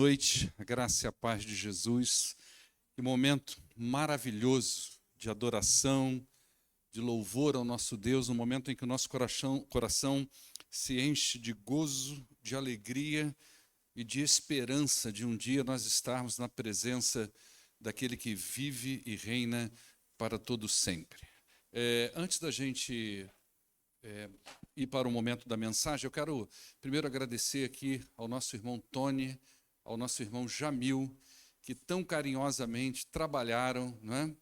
Noite, a graça e a paz de Jesus. Que momento maravilhoso de adoração, de louvor ao nosso Deus, um momento em que o nosso coração se enche de gozo, de alegria e de esperança de um dia nós estarmos na presença daquele que vive e reina para todo sempre. Antes da gente ir para o momento da mensagem, eu quero primeiro agradecer aqui ao nosso irmão Tony, ao nosso irmão Jamil, que tão carinhosamente trabalharam, né,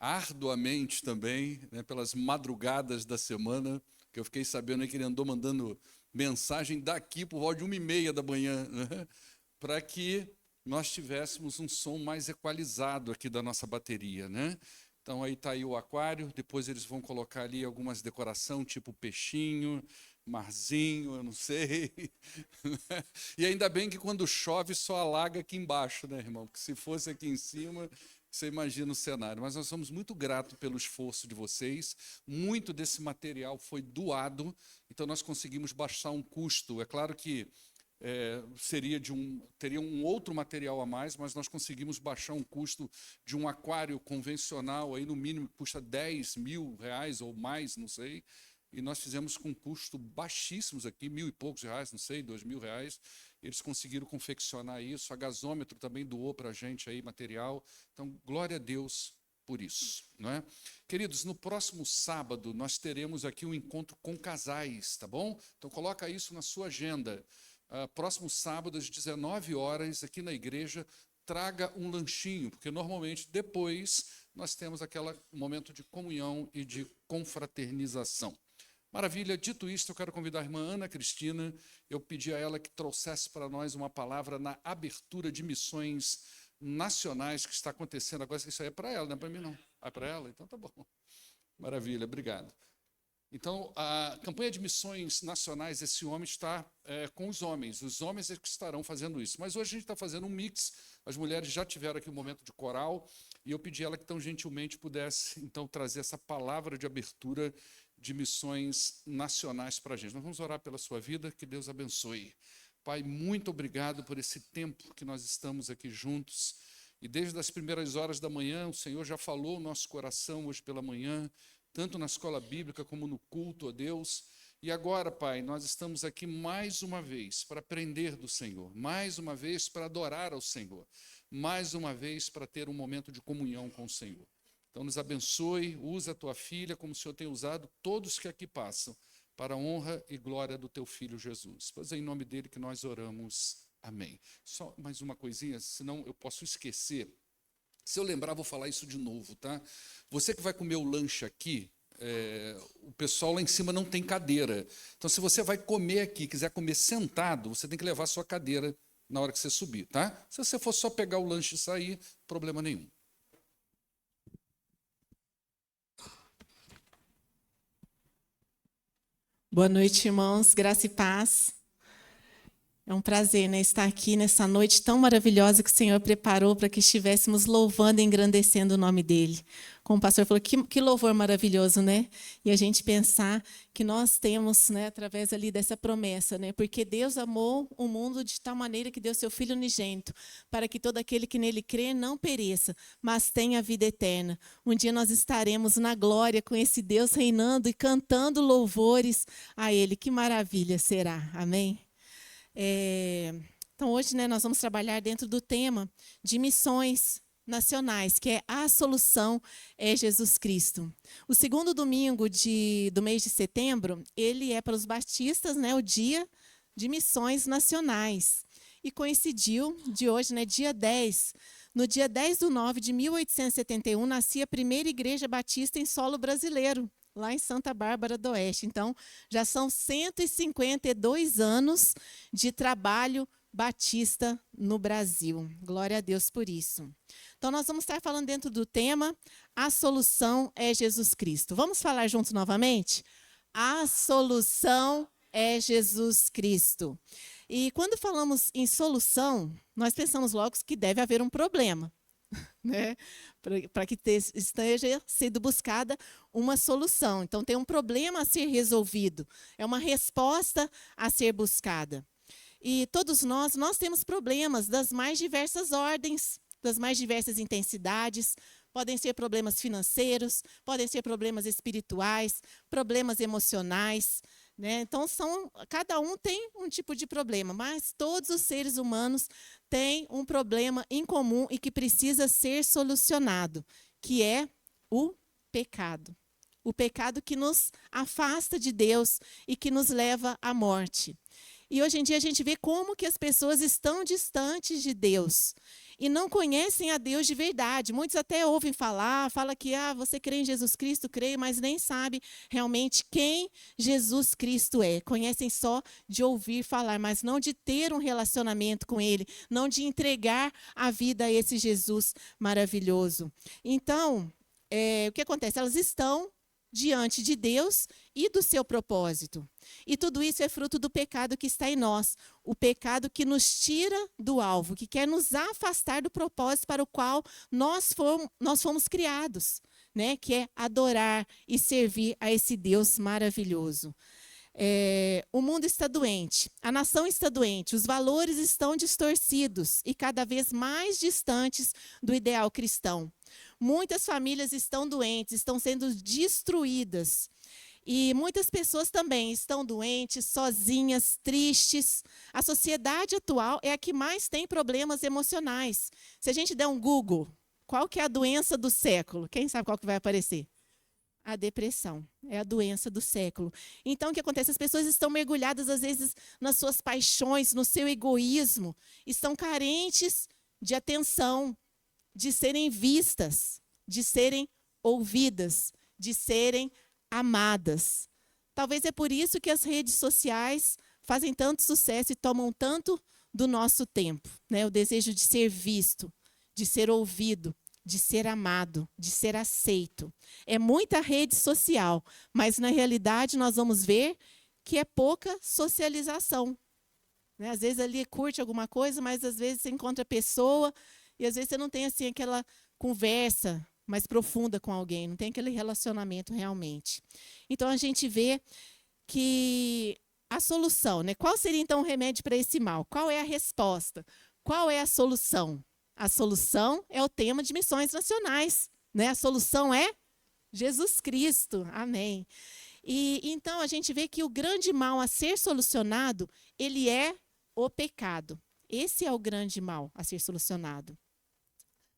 arduamente também, né, pelas madrugadas da semana, que eu fiquei sabendo que ele andou mandando mensagem daqui por volta de 1h30 da manhã, né, para que nós tivéssemos um som mais equalizado aqui da nossa bateria, né? Então aí está aí o aquário, depois eles vão colocar ali algumas decoração, tipo peixinho, marzinho, eu não sei. E ainda bem que quando chove só alaga aqui embaixo, né, irmão? Porque se fosse aqui em cima, você imagina o cenário. Mas nós somos muito gratos pelo esforço de vocês. Muito desse material foi doado, então nós conseguimos baixar um custo. É claro que teria um outro material a mais, mas nós conseguimos baixar um custo de um aquário convencional, aí no mínimo custa R$10.000 ou mais, não sei, e nós fizemos com custo baixíssimos aqui, R$1.000 e poucos, não sei, R$2.000, eles conseguiram confeccionar isso, a Gasômetro também doou para a gente aí material, então glória a Deus por isso, não é? Queridos, no próximo sábado nós teremos aqui um encontro com casais, tá bom? Então coloca isso na sua agenda. Próximo sábado, às 19 horas, aqui na igreja, traga um lanchinho, porque normalmente depois nós temos aquele momento de comunhão e de confraternização. Maravilha, dito isto, eu quero convidar a irmã Ana Cristina, eu pedi a ela que trouxesse para nós uma palavra na abertura de missões nacionais que está acontecendo agora. Isso aí é para ela, não é para mim não. É para ela? Então tá bom. Maravilha, obrigado. Então, a campanha de missões nacionais, esse homem está com os homens é que estarão fazendo isso. Mas hoje a gente está fazendo um mix, as mulheres já tiveram aqui um momento de coral, e eu pedi a ela que tão gentilmente pudesse, então, trazer essa palavra de abertura de missões nacionais para a gente. Nós vamos orar pela sua vida, que Deus abençoe. Pai, muito obrigado por esse tempo que nós estamos aqui juntos, e desde as primeiras horas da manhã, o Senhor já falou o nosso coração hoje pela manhã, tanto na escola bíblica como no culto a Deus. E agora, Pai, nós estamos aqui mais uma vez para aprender do Senhor, mais uma vez para adorar ao Senhor, mais uma vez para ter um momento de comunhão com o Senhor. Então nos abençoe, use a tua filha como o Senhor tem usado todos que aqui passam, para a honra e glória do teu Filho Jesus. Pois é em nome dele que nós oramos. Amém. Só mais uma coisinha, senão eu posso esquecer. Se eu lembrar, vou falar isso de novo, tá? Você que vai comer o lanche aqui, o pessoal lá em cima não tem cadeira. Então, se você vai comer aqui, quiser comer sentado, você tem que levar a sua cadeira na hora que você subir, tá? Se você for só pegar o lanche e sair, problema nenhum. Boa noite, irmãos. Graça e paz. É um prazer, né, estar aqui nessa noite tão maravilhosa que o Senhor preparou para que estivéssemos louvando e engrandecendo o nome dele. Como o pastor falou, que louvor maravilhoso, né? E a gente pensar que nós temos, né, através ali dessa promessa, né? Porque Deus amou o mundo de tal maneira que deu seu Filho unigênito, para que todo aquele que nele crê não pereça, mas tenha vida eterna. Um dia nós estaremos na glória com esse Deus reinando e cantando louvores a ele. Que maravilha será. Amém? Então, hoje, né, nós vamos trabalhar dentro do tema de missões nacionais, que é a solução é Jesus Cristo. O segundo domingo do mês de setembro, ele é para os batistas, né, o dia de missões nacionais. E coincidiu de hoje, né, dia 10. No dia 10/9 de 1871, nascia a primeira igreja batista em solo brasileiro, lá em Santa Bárbara do Oeste. Então, já são 152 anos de trabalho batista no Brasil. Glória a Deus por isso. Então, nós vamos estar falando dentro do tema, a solução é Jesus Cristo. Vamos falar juntos novamente? A solução é Jesus Cristo. E quando falamos em solução, nós pensamos logo que deve haver um problema, né? Para que esteja sendo buscada uma solução. Então, tem um problema a ser resolvido, é uma resposta a ser buscada. E todos nós temos problemas das mais diversas ordens, das mais diversas intensidades. Podem ser problemas financeiros, podem ser problemas espirituais, problemas emocionais, né? Então, cada um tem um tipo de problema, mas todos os seres humanos têm um problema em comum e que precisa ser solucionado, que é o pecado. O pecado que nos afasta de Deus e que nos leva à morte. E hoje em dia a gente vê como que as pessoas estão distantes de Deus e não conhecem a Deus de verdade. Muitos até ouvem falar, fala que você crê em Jesus Cristo, creio, mas nem sabe realmente quem Jesus Cristo é. Conhecem só de ouvir falar, mas não de ter um relacionamento com Ele, não de entregar a vida a esse Jesus maravilhoso. Então, o que acontece? Elas estão diante de Deus e do seu propósito. E tudo isso é fruto do pecado que está em nós, o pecado que nos tira do alvo, que quer nos afastar do propósito para o qual nós fomos criados, né? Que é adorar e servir a esse Deus maravilhoso. O mundo está doente, a nação está doente, os valores estão distorcidos e cada vez mais distantes do ideal cristão. Muitas famílias estão doentes, estão sendo destruídas. E muitas pessoas também estão doentes, sozinhas, tristes. A sociedade atual é a que mais tem problemas emocionais. Se a gente der um Google, qual que é a doença do século? Quem sabe qual que vai aparecer? A depressão é a doença do século. Então, o que acontece? As pessoas estão mergulhadas, às vezes, nas suas paixões, no seu egoísmo. Estão carentes de atenção, de serem vistas, de serem ouvidas, de serem amadas. Talvez é por isso que as redes sociais fazem tanto sucesso e tomam tanto do nosso tempo, né? O desejo de ser visto, de ser ouvido, de ser amado, de ser aceito. É muita rede social, mas na realidade nós vamos ver que é pouca socialização, né? Às vezes ali curte alguma coisa, mas às vezes você encontra a pessoa e às vezes você não tem assim aquela conversa mais profunda com alguém, não tem aquele relacionamento realmente. Então a gente vê que a solução, né? Qual seria então o remédio para esse mal? Qual é a resposta? Qual é a solução? A solução é o tema de missões nacionais, né? A solução é Jesus Cristo. Amém. E então a gente vê que o grande mal a ser solucionado, ele é o pecado. Esse é o grande mal a ser solucionado.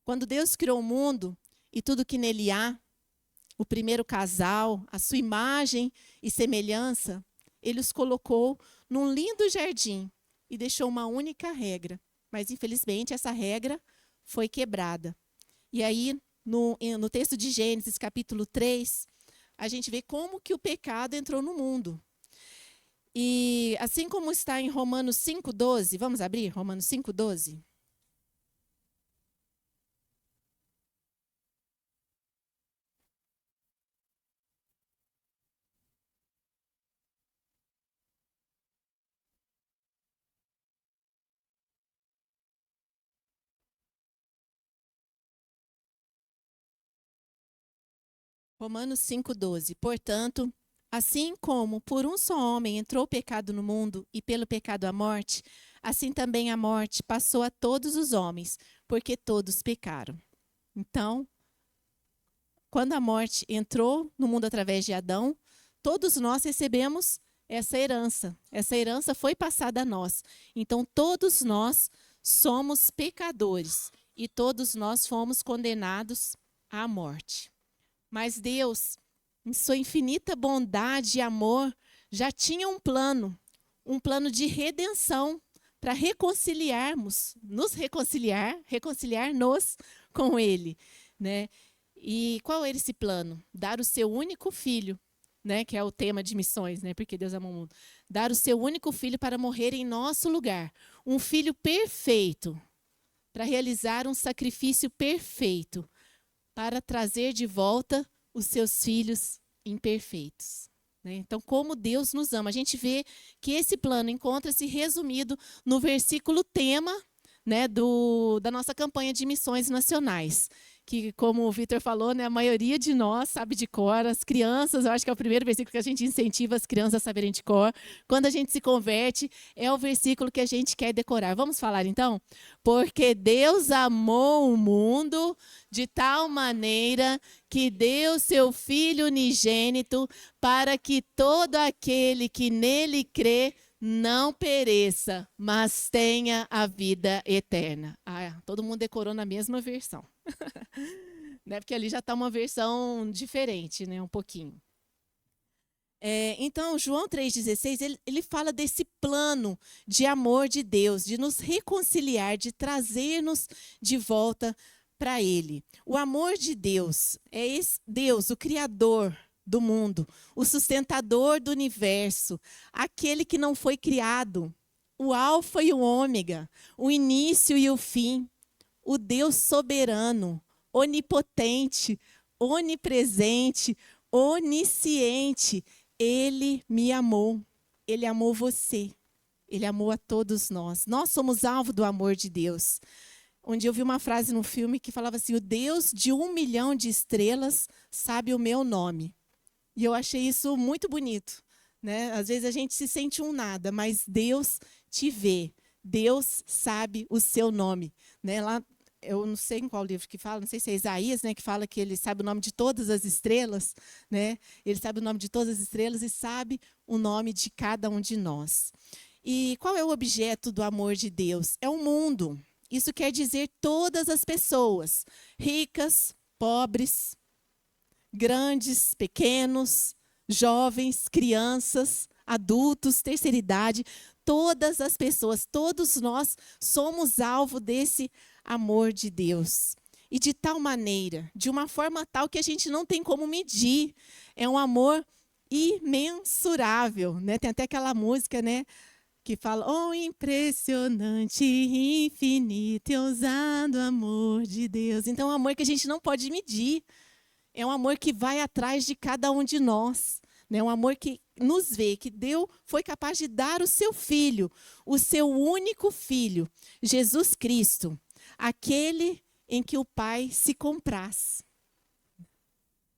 Quando Deus criou o mundo e tudo que nele há, o primeiro casal, a sua imagem e semelhança, ele os colocou num lindo jardim e deixou uma única regra. Mas, infelizmente, essa regra foi quebrada. E aí, no texto de Gênesis, capítulo 3, a gente vê como que o pecado entrou no mundo. E assim como está em Romanos 5,12, vamos abrir Romanos 5,12? Romanos 5,12. Portanto, assim como por um só homem entrou o pecado no mundo e pelo pecado a morte, assim também a morte passou a todos os homens, porque todos pecaram. Então, quando a morte entrou no mundo através de Adão, todos nós recebemos essa herança. Essa herança foi passada a nós. Então, todos nós somos pecadores e todos nós fomos condenados à morte. Mas Deus, em sua infinita bondade e amor, já tinha um plano de redenção para reconciliar-nos com Ele, né? E qual era esse plano? Dar o seu único filho, né? Que é o tema de missões, né? Porque Deus ama o mundo. Dar o seu único filho para morrer em nosso lugar, um filho perfeito, para realizar um sacrifício perfeito, para trazer de volta os seus filhos imperfeitos. Né? Então, como Deus nos ama. A gente vê que esse plano encontra-se resumido no versículo tema, né, da nossa campanha de missões nacionais. Que, como o Vitor falou, né, a maioria de nós sabe de cor, as crianças, eu acho que é o primeiro versículo que a gente incentiva as crianças a saberem de cor. Quando a gente se converte, é o versículo que a gente quer decorar. Vamos falar então? Porque Deus amou o mundo de tal maneira que deu seu Filho unigênito para que todo aquele que nele crê não pereça, mas tenha a vida eterna. Todo mundo decorou na mesma versão. Né? Porque ali já está uma versão diferente, né? Um pouquinho. Então, João 3,16, ele fala desse plano de amor de Deus, de nos reconciliar, de trazer-nos de volta para Ele. O amor de Deus é Deus, o Criador do mundo, o sustentador do universo, aquele que não foi criado, o Alfa e o Ômega, o início e o fim, o Deus soberano, onipotente, onipresente, onisciente. Ele me amou, Ele amou você, Ele amou a todos nós. Nós somos alvo do amor de Deus. Um dia eu vi uma frase no filme que falava assim: o Deus de 1 milhão de estrelas sabe o meu nome. E eu achei isso muito bonito, né? Às vezes a gente se sente um nada, mas Deus te vê, Deus sabe o seu nome, né? Lá, eu não sei em qual livro que fala, não sei se é Isaías, né, que fala que ele sabe o nome de todas as estrelas, né? Ele sabe o nome de todas as estrelas e sabe o nome de cada um de nós. E qual é o objeto do amor de Deus? É o mundo. Isso quer dizer todas as pessoas, ricas, pobres, grandes, pequenos, jovens, crianças, adultos, terceira idade, todas as pessoas, todos nós somos alvo desse amor de Deus. E de tal maneira, de uma forma tal que a gente não tem como medir. É um amor imensurável, né? Tem até aquela música, né, que fala: oh, impressionante, infinito e ousado amor de Deus. Então, é um amor que a gente não pode medir. É um amor que vai atrás de cada um de nós. É um amor que nos vê, que Deus foi capaz de dar o seu Filho, o seu único Filho, Jesus Cristo, aquele em que o Pai se compraz.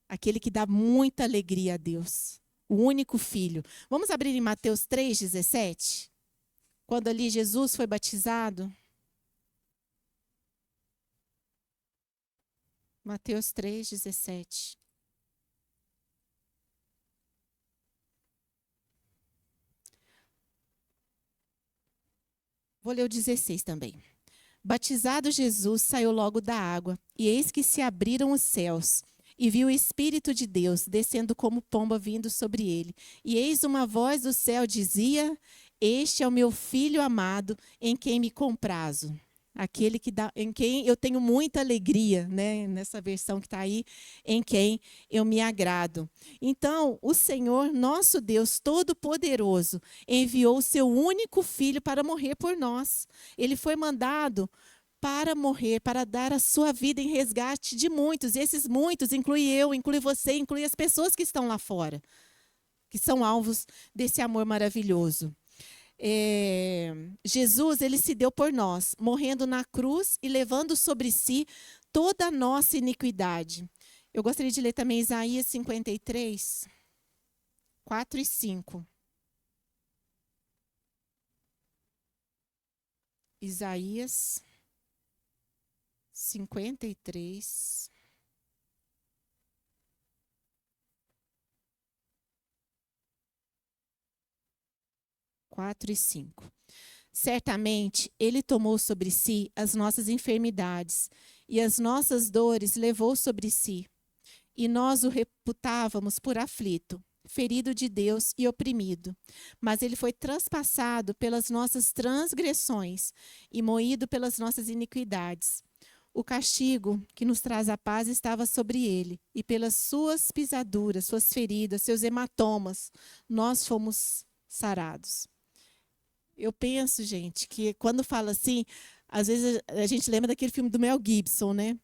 Aquele que dá muita alegria a Deus. O único Filho. Vamos abrir em Mateus 3,17? Quando ali Jesus foi batizado. Mateus 3,17. Vou ler o 16 também. Batizado Jesus, saiu logo da água, e eis que se abriram os céus, e viu o Espírito de Deus descendo como pomba vindo sobre ele. E eis uma voz do céu dizia: este é o meu Filho amado, em quem me comprazo. Aquele em quem eu tenho muita alegria, né? Nessa versão que está aí, em quem eu me agrado. Então, o Senhor, nosso Deus Todo-Poderoso, enviou o seu único Filho para morrer por nós. Ele foi mandado para morrer, para dar a sua vida em resgate de muitos. E esses muitos inclui eu, inclui você, inclui as pessoas que estão lá fora, que são alvos desse amor maravilhoso. Jesus, ele se deu por nós, morrendo na cruz e levando sobre si toda a nossa iniquidade. Eu gostaria de ler também Isaías 53, 4 e 5. Isaías 53. 4 e 5. Certamente, Ele tomou sobre si as nossas enfermidades e as nossas dores levou sobre si. E nós o reputávamos por aflito, ferido de Deus e oprimido. Mas Ele foi transpassado pelas nossas transgressões e moído pelas nossas iniquidades. O castigo que nos traz a paz estava sobre Ele, e pelas suas pisaduras, suas feridas, seus hematomas, nós fomos sarados. Eu penso, gente, que quando fala assim, às vezes a gente lembra daquele filme do Mel Gibson, né?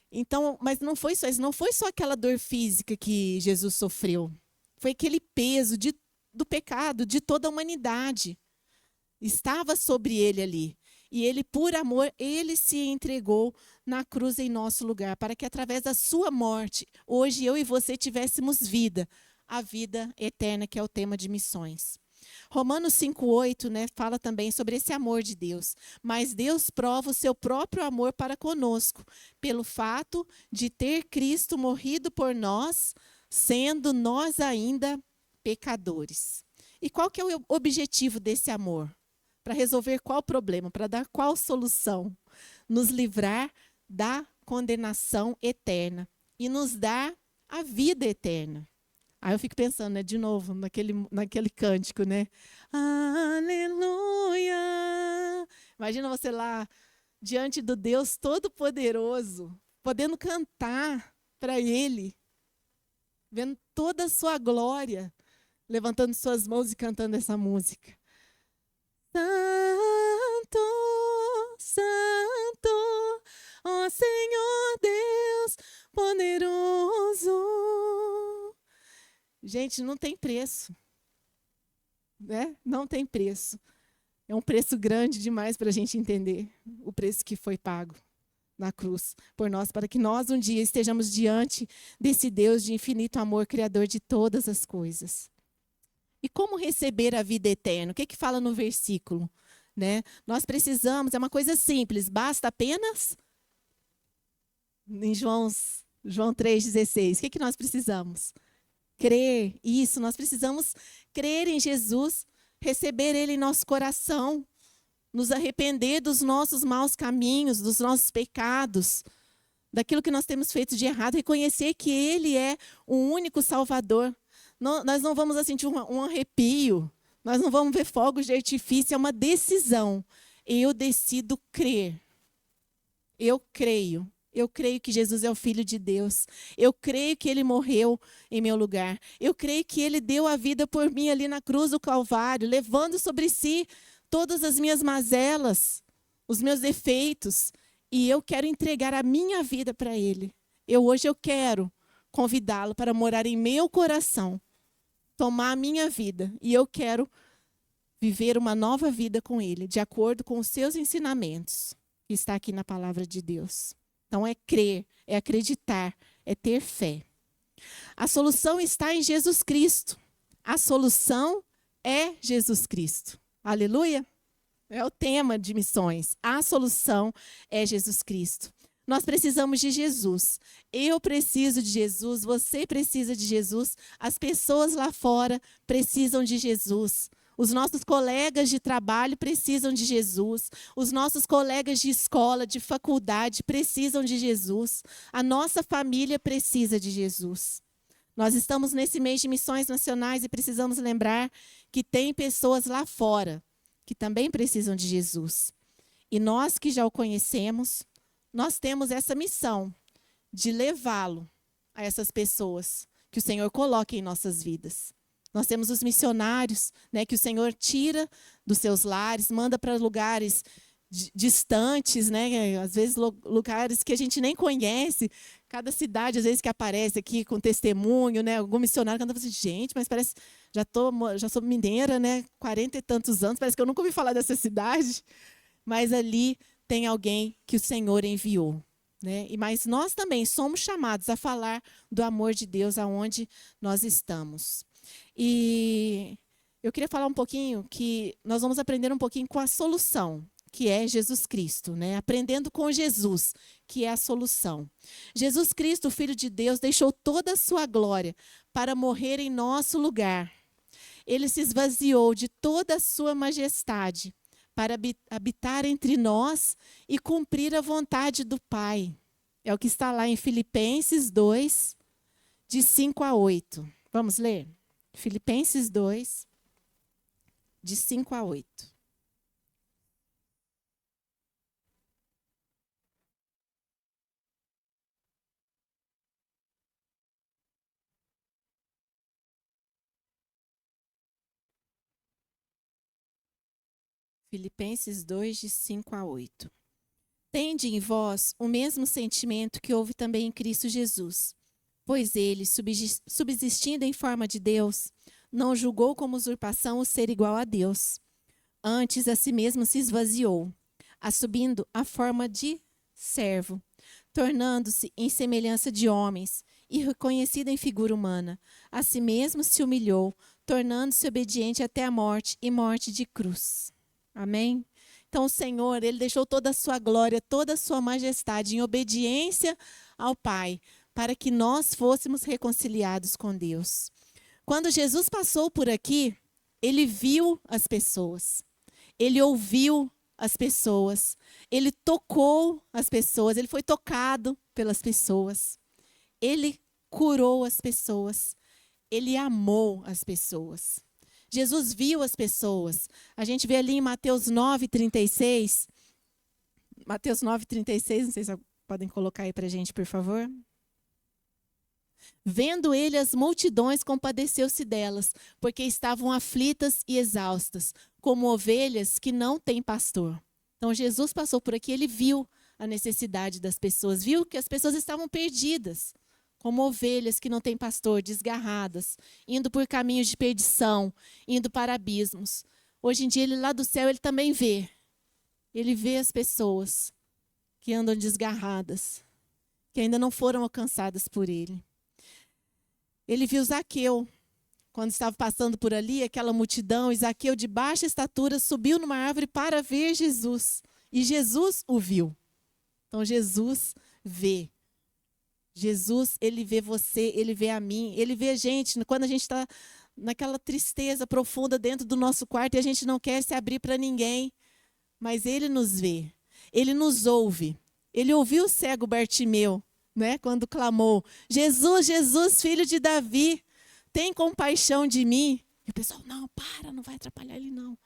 Então, mas não foi só isso, não foi só aquela dor física que Jesus sofreu. Foi aquele peso do pecado de toda a humanidade. Estava sobre ele ali. E ele, por amor, ele se entregou na cruz em nosso lugar, para que através da sua morte, hoje eu e você tivéssemos vida, a vida eterna, que é o tema de missões. Romanos 5,8, né, fala também sobre esse amor de Deus. Mas Deus prova o seu próprio amor para conosco, pelo fato de ter Cristo morrido por nós, sendo nós ainda pecadores. E qual que é o objetivo desse amor? Para resolver qual problema? Para dar qual solução? Nos livrar da condenação eterna e nos dar a vida eterna. Aí eu fico pensando, né, de novo, naquele cântico, né? Aleluia! Imagina você lá, diante do Deus Todo-Poderoso, podendo cantar para Ele, vendo toda a sua glória, levantando suas mãos e cantando essa música. Santo, Santo, ó Senhor Deus poderoso. Gente, não tem preço, né? Não tem preço. É um preço grande demais para a gente entender o preço que foi pago na cruz por nós, para que nós um dia estejamos diante desse Deus de infinito amor, criador de todas as coisas. E como receber a vida eterna? O que fala no versículo? Né? Nós precisamos, é uma coisa simples, basta apenas, em João 3,16, o que nós precisamos? Crer, isso, nós precisamos crer em Jesus, receber Ele em nosso coração, nos arrepender dos nossos maus caminhos, dos nossos pecados, daquilo que nós temos feito de errado, reconhecer que Ele é o único Salvador. Nós não vamos sentir um arrepio, nós não vamos ver fogos de artifício, é uma decisão. Eu decido crer. Eu creio que Jesus é o Filho de Deus. Eu creio que Ele morreu em meu lugar. Eu creio que Ele deu a vida por mim ali na cruz do Calvário, levando sobre si todas as minhas mazelas, os meus defeitos. E eu quero entregar a minha vida para Ele. Hoje eu quero convidá-lo para morar em meu coração, tomar a minha vida. E eu quero viver uma nova vida com Ele, de acordo com os seus ensinamentos, que está aqui na palavra de Deus. Então é crer, é acreditar, é ter fé. A solução está em Jesus Cristo. A solução é Jesus Cristo. Aleluia? É o tema de missões. A solução é Jesus Cristo. Nós precisamos de Jesus. Eu preciso de Jesus, você precisa de Jesus, as pessoas lá fora precisam de Jesus. Os nossos colegas de trabalho precisam de Jesus. Os nossos colegas de escola, de faculdade precisam de Jesus. A nossa família precisa de Jesus. Nós estamos nesse mês de missões nacionais e precisamos lembrar que tem pessoas lá fora que também precisam de Jesus. E nós que já o conhecemos, nós temos essa missão de levá-lo a essas pessoas que o Senhor coloca em nossas vidas. Nós temos os missionários, né, que o Senhor tira dos seus lares, manda para lugares distantes, né, às vezes lugares que a gente nem conhece. Cada cidade, às vezes, que aparece aqui com testemunho, né, algum missionário canta assim, gente, mas parece, já sou mineira, né, 40 e tantos anos, parece que eu nunca ouvi falar dessa cidade, mas ali tem alguém que o Senhor enviou. Né? Mas nós também somos chamados a falar do amor de Deus aonde nós estamos. E eu queria falar um pouquinho que nós vamos aprender um pouquinho com a solução, que é Jesus Cristo, né? Aprendendo com Jesus, que é a solução. Jesus Cristo, o Filho de Deus, deixou toda a sua glória para morrer em nosso lugar. Ele se esvaziou de toda a sua majestade para habitar entre nós e cumprir a vontade do Pai. É o que está lá em Filipenses 2, de 5 a 8. Vamos ler? Filipenses 2, de 5 a 8. Filipenses 2, de 5 a 8. Tende em vós o mesmo sentimento que houve também em Cristo Jesus, pois ele, subsistindo em forma de Deus, não julgou como usurpação o ser igual a Deus. Antes, a si mesmo se esvaziou, assumindo a forma de servo, tornando-se em semelhança de homens e reconhecido em figura humana. A si mesmo se humilhou, tornando-se obediente até a morte e morte de cruz. Amém? Então o Senhor, Ele deixou toda a sua glória, toda a sua majestade em obediência ao Pai, para que nós fôssemos reconciliados com Deus. Quando Jesus passou por aqui, Ele viu as pessoas, Ele ouviu as pessoas, Ele tocou as pessoas, Ele foi tocado pelas pessoas, Ele curou as pessoas, Ele amou as pessoas. Jesus viu as pessoas. A gente vê ali em Mateus 9:36. Mateus 9:36, não sei se podem colocar aí para a gente, por favor. Vendo ele as multidões, compadeceu-se delas, porque estavam aflitas e exaustas, como ovelhas que não têm pastor. Então Jesus passou por aqui, ele viu a necessidade das pessoas, viu que as pessoas estavam perdidas, como ovelhas que não têm pastor, desgarradas, indo por caminhos de perdição, indo para abismos. Hoje em dia, ele lá do céu, ele também vê. Ele vê as pessoas que andam desgarradas, que ainda não foram alcançadas por ele. Ele viu Zaqueu, quando estava passando por ali, aquela multidão, e Zaqueu, de baixa estatura, subiu numa árvore para ver Jesus. E Jesus o viu. Então, Jesus vê. Jesus, ele vê você, ele vê a mim, ele vê a gente. Quando a gente está naquela tristeza profunda dentro do nosso quarto e a gente não quer se abrir para ninguém, mas ele nos vê, ele nos ouve. Ele ouviu o cego Bartimeu, né, quando clamou: Jesus, Jesus, filho de Davi, tem compaixão de mim. E o pessoal: não, não vai atrapalhar ele não.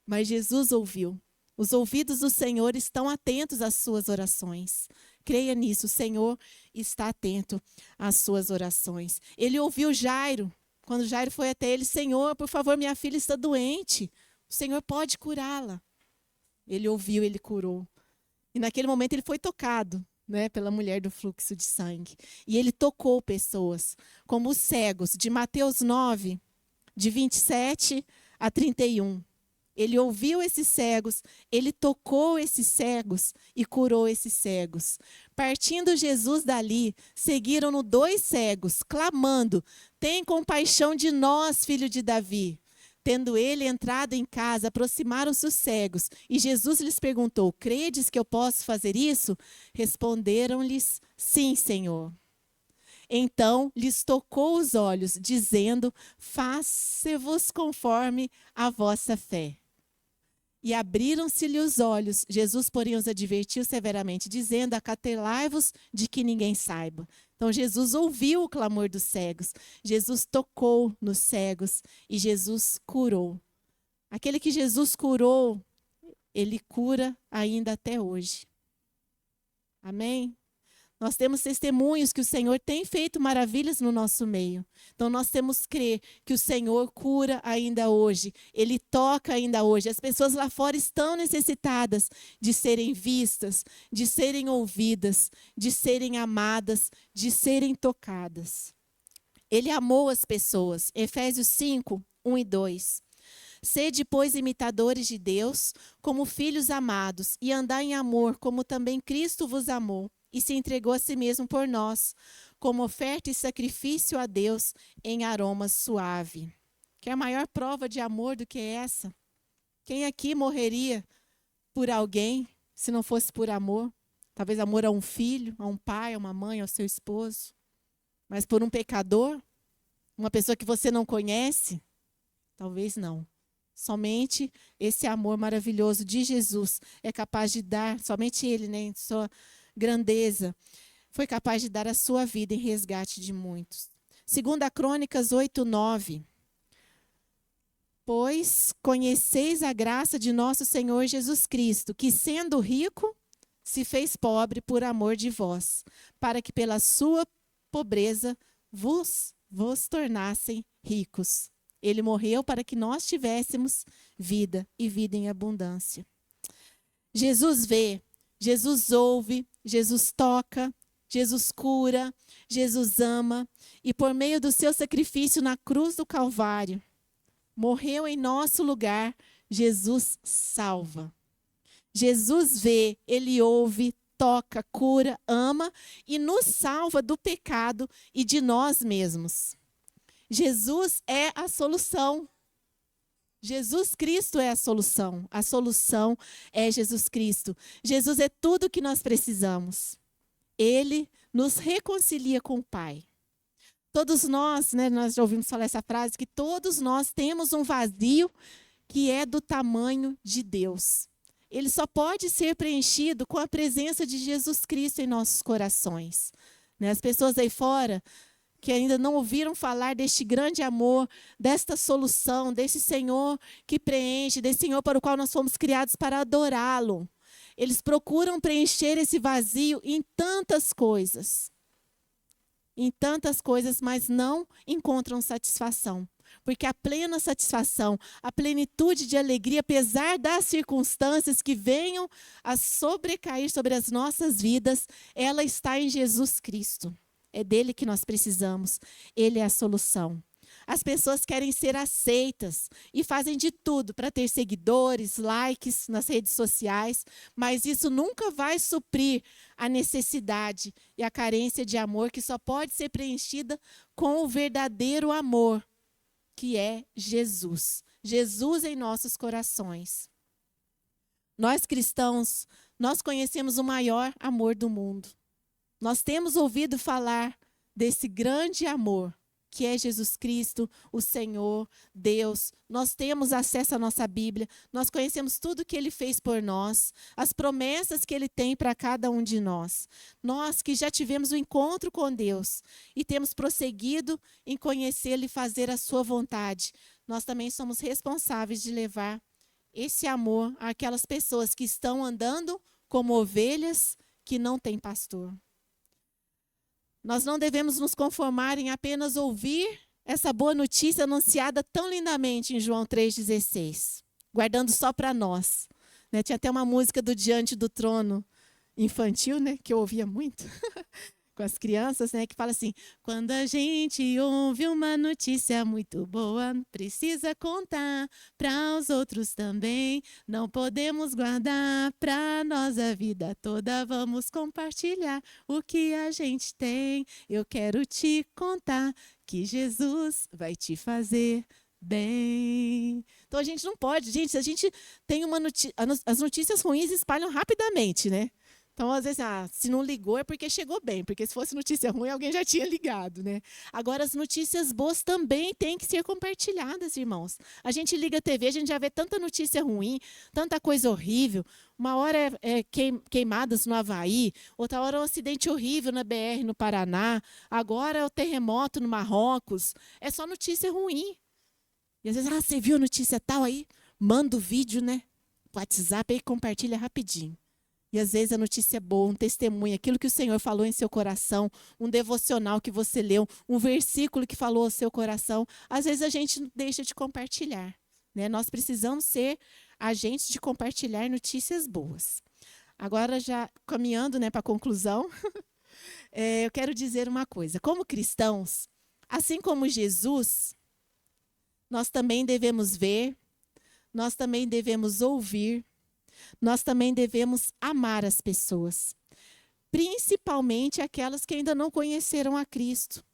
Mas Jesus ouviu. Os ouvidos do Senhor estão atentos às suas orações. Creia nisso, o Senhor está atento às suas orações. Ele ouviu Jairo, quando Jairo foi até ele: Senhor, por favor, minha filha está doente, o Senhor pode curá-la. Ele ouviu, ele curou. E naquele momento ele foi tocado, né, pela mulher do fluxo de sangue. E ele tocou pessoas, como os cegos, de Mateus 9, de 27 a 31. Ele ouviu esses cegos, ele tocou esses cegos e curou esses cegos. Partindo Jesus dali, seguiram-no 2 cegos, clamando: tem compaixão de nós, filho de Davi. Tendo ele entrado em casa, aproximaram-se os cegos, e Jesus lhes perguntou: credes que eu posso fazer isso? Responderam-lhes: sim, Senhor. Então lhes tocou os olhos, dizendo: faça-vos conforme a vossa fé. E abriram-se-lhe os olhos. Jesus, porém, os advertiu severamente, dizendo: acautelai-vos de que ninguém saiba. Então, Jesus ouviu o clamor dos cegos. Jesus tocou nos cegos e Jesus curou. Aquele que Jesus curou, ele cura ainda até hoje. Amém? Nós temos testemunhos que o Senhor tem feito maravilhas no nosso meio. Então, nós temos que crer que o Senhor cura ainda hoje. Ele toca ainda hoje. As pessoas lá fora estão necessitadas de serem vistas, de serem ouvidas, de serem amadas, de serem tocadas. Ele amou as pessoas. Efésios 5, 1 e 2. Sede, pois, imitadores de Deus, como filhos amados, e andai em amor, como também Cristo vos amou, e se entregou a si mesmo por nós, como oferta e sacrifício a Deus em aroma suave. Quer maior prova de amor do que essa? Quem aqui morreria por alguém se não fosse por amor? Talvez amor a um filho, a um pai, a uma mãe, ao seu esposo. Mas por um pecador? Uma pessoa que você não conhece? Talvez não. Somente esse amor maravilhoso de Jesus é capaz de dar, somente Ele, né, em sua grandeza, foi capaz de dar a sua vida em resgate de muitos. 2 Crônicas 8, 9. Pois conheceis a graça de nosso Senhor Jesus Cristo, que sendo rico, se fez pobre por amor de vós, para que pela sua pobreza vos tornassem ricos. Ele morreu para que nós tivéssemos vida e vida em abundância. Jesus vê, Jesus ouve, Jesus toca, Jesus cura, Jesus ama, e por meio do seu sacrifício na cruz do Calvário, morreu em nosso lugar, Jesus salva. Jesus vê, ele ouve, toca, cura, ama e nos salva do pecado e de nós mesmos. Jesus é a solução. Jesus Cristo é a solução. A solução é Jesus Cristo. Jesus é tudo que nós precisamos. Ele nos reconcilia com o Pai. Todos nós, né, nós já ouvimos falar essa frase, que todos nós temos um vazio que é do tamanho de Deus. Ele só pode ser preenchido com a presença de Jesus Cristo em nossos corações. Né? As pessoas aí fora que ainda não ouviram falar deste grande amor, desta solução, desse Senhor que preenche, desse Senhor para o qual nós fomos criados para adorá-lo. Eles procuram preencher esse vazio em tantas coisas. Em tantas coisas, mas não encontram satisfação. Porque a plena satisfação, a plenitude de alegria, apesar das circunstâncias que venham a sobrecair sobre as nossas vidas, ela está em Jesus Cristo. É dele que nós precisamos. Ele é a solução. As pessoas querem ser aceitas e fazem de tudo para ter seguidores, likes nas redes sociais, mas isso nunca vai suprir a necessidade e a carência de amor que só pode ser preenchida com o verdadeiro amor, que é Jesus. Jesus em nossos corações. Nós cristãos, nós conhecemos o maior amor do mundo. Nós temos ouvido falar desse grande amor, que é Jesus Cristo, o Senhor, Deus. Nós temos acesso à nossa Bíblia, nós conhecemos tudo que Ele fez por nós, as promessas que Ele tem para cada um de nós. Nós que já tivemos um encontro com Deus e temos prosseguido em conhecê-lo e fazer a sua vontade, nós também somos responsáveis de levar esse amor àquelas pessoas que estão andando como ovelhas que não têm pastor. Nós não devemos nos conformar em apenas ouvir essa boa notícia anunciada tão lindamente em João 3,16, guardando só para nós. Né? Tinha até uma música do Diante do Trono infantil, né? Que eu ouvia muito com as crianças, né? Que fala assim: quando a gente ouve uma notícia muito boa, precisa contar para os outros também. Não podemos guardar para nós a vida toda. Vamos compartilhar o que a gente tem. Eu quero te contar que Jesus vai te fazer bem. Então a gente não pode, gente, a gente tem uma notícia, as notícias ruins espalham rapidamente, né? Então, às vezes, se não ligou é porque chegou bem, porque se fosse notícia ruim, alguém já tinha ligado, né? Agora, as notícias boas também têm que ser compartilhadas, irmãos. A gente liga a TV, a gente já vê tanta notícia ruim, tanta coisa horrível. Uma hora é queimadas no Havaí, outra hora é um acidente horrível na BR, no Paraná, agora é o terremoto no Marrocos. É só notícia ruim. E às vezes, você viu a notícia tal aí? Manda o vídeo, né? O WhatsApp aí compartilha rapidinho. E às vezes a notícia é boa, um testemunho, aquilo que o Senhor falou em seu coração, um devocional que você leu, um versículo que falou ao seu coração, às vezes a gente deixa de compartilhar. Né? Nós precisamos ser agentes de compartilhar notícias boas. Agora, já caminhando, né, para a conclusão, eu quero dizer uma coisa. Como cristãos, assim como Jesus, nós também devemos ver, nós também devemos ouvir, nós também devemos amar as pessoas, principalmente aquelas que ainda não conheceram a Cristo.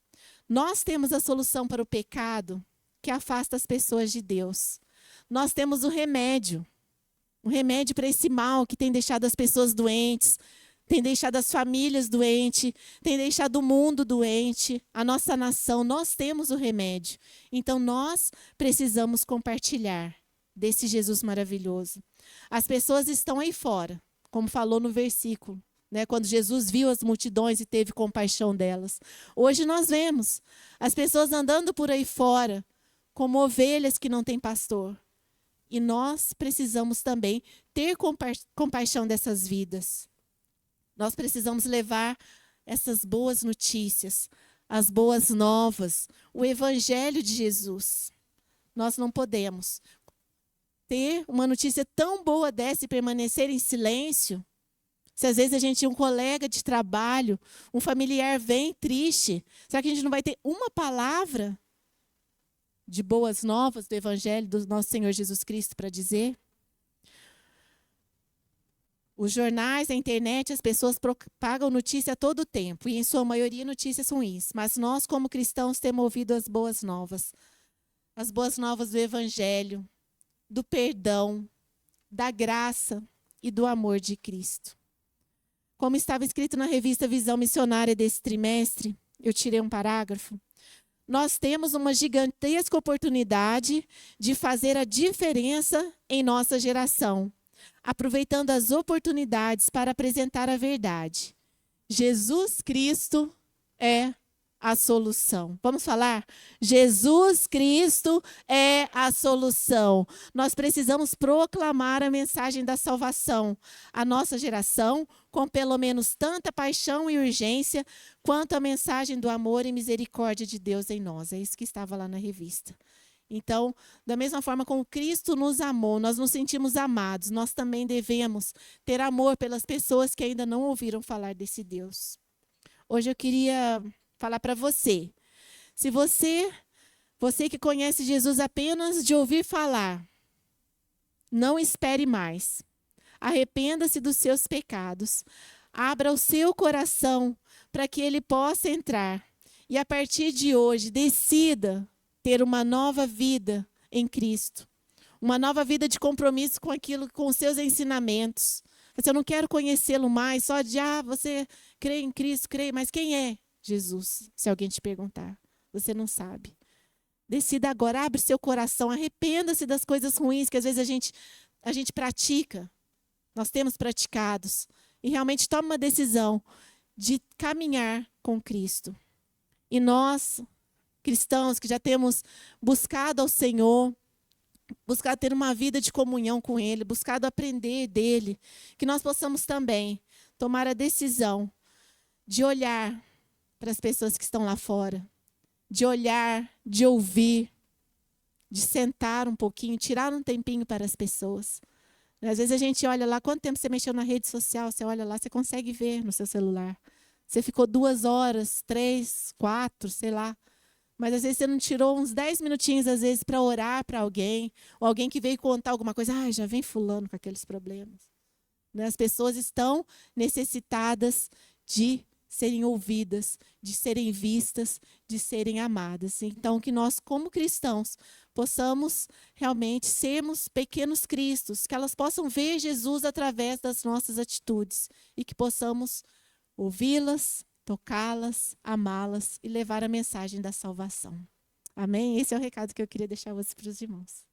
Nós temos a solução para o pecado que afasta as pessoas de Deus. Nós temos um remédio para esse mal que tem deixado as pessoas doentes, tem deixado as famílias doentes, tem deixado o mundo doente, a nossa nação. Nós temos o remédio. Então, nós precisamos compartilhar desse Jesus maravilhoso. As pessoas estão aí fora, como falou no versículo, né, quando Jesus viu as multidões e teve compaixão delas. Hoje nós vemos as pessoas andando por aí fora, como ovelhas que não têm pastor. E nós precisamos também ter compaixão dessas vidas. Nós precisamos levar essas boas notícias, as boas novas, o evangelho de Jesus. Nós não podemos ter uma notícia tão boa dessa e permanecer em silêncio. Se às vezes a gente, um colega de trabalho, um familiar vem triste, será que a gente não vai ter uma palavra de boas novas do evangelho do nosso Senhor Jesus Cristo para dizer? Os jornais, a internet, as pessoas propagam notícia a todo tempo, e em sua maioria notícias ruins. Mas nós, como cristãos, temos ouvido as boas novas do Evangelho, do perdão, da graça e do amor de Cristo. Como estava escrito na revista Visão Missionária desse trimestre, eu tirei um parágrafo, nós temos uma gigantesca oportunidade de fazer a diferença em nossa geração, aproveitando as oportunidades para apresentar a verdade. Jesus Cristo é a solução. Vamos falar? Jesus Cristo é a solução. Nós precisamos proclamar a mensagem da salvação à nossa geração, com pelo menos tanta paixão e urgência quanto a mensagem do amor e misericórdia de Deus em nós. É isso que estava lá na revista. Então, da mesma forma como Cristo nos amou, nós nos sentimos amados, nós também devemos ter amor pelas pessoas que ainda não ouviram falar desse Deus. Hoje eu queria falar para você. Se você que conhece Jesus apenas de ouvir falar, não espere mais. Arrependa-se dos seus pecados. Abra o seu coração para que ele possa entrar. E a partir de hoje, decida ter uma nova vida em Cristo. Uma nova vida de compromisso com os seus ensinamentos. Eu não quero conhecê-lo mais só de, você crê em Cristo, crê, mas quem é Jesus? Se alguém te perguntar, você não sabe. Decida agora, abre seu coração, arrependa-se das coisas ruins que às vezes a gente pratica. Nós temos praticados. E realmente tome uma decisão de caminhar com Cristo. E nós, cristãos que já temos buscado ao Senhor, buscado ter uma vida de comunhão com Ele, buscado aprender dEle, que nós possamos também tomar a decisão de olhar para as pessoas que estão lá fora, de olhar, de ouvir, de sentar um pouquinho, tirar um tempinho para as pessoas. Às vezes a gente olha lá, quanto tempo você mexeu na rede social, você olha lá, você consegue ver no seu celular. Você ficou 2 horas, 3, 4, sei lá. Mas às vezes você não tirou uns 10 minutinhos, às vezes, para orar para alguém, ou alguém que veio contar alguma coisa, já vem fulano com aqueles problemas. As pessoas estão necessitadas de serem ouvidas, de serem vistas, de serem amadas. Então, que nós, como cristãos, possamos realmente sermos pequenos cristos, que elas possam ver Jesus através das nossas atitudes e que possamos ouvi-las, tocá-las, amá-las e levar a mensagem da salvação. Amém? Esse é o recado que eu queria deixar para os irmãos.